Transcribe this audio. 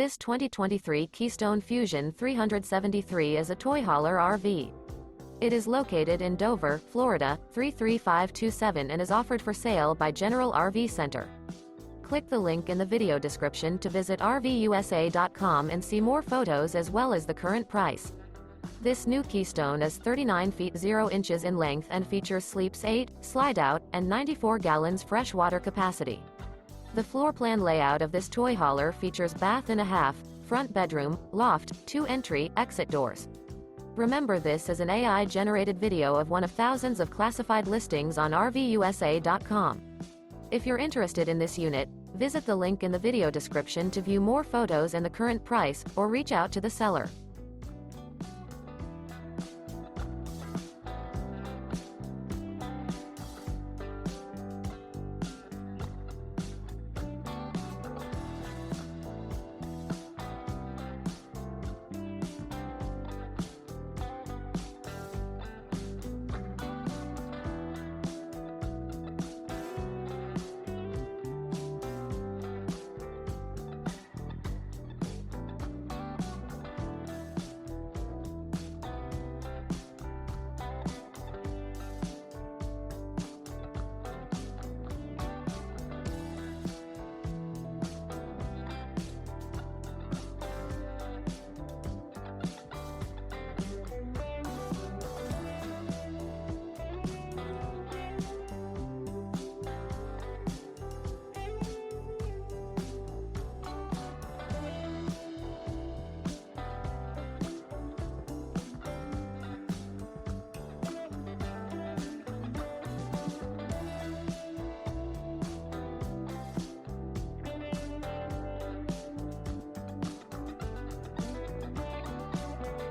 This 2023 Keystone Fuzion 373 is a toy hauler RV. It is located in Dover, Florida, 33527 and is offered for sale by General RV Center. Click the link in the video description to visit RVUSA.com and see more photos as well as the current price. This new Keystone is 39 feet 0 inches in length and features sleeps 8, Slideout, and 94 gallons fresh water capacity. The floor plan layout of this toy hauler features bath and a half, front bedroom, loft, 2 entry, exit doors. Remember, this is an AI-generated video of one of thousands of classified listings on RVUSA.com. If you're interested in this unit, visit the link in the video description to view more photos and the current price, or reach out to the seller.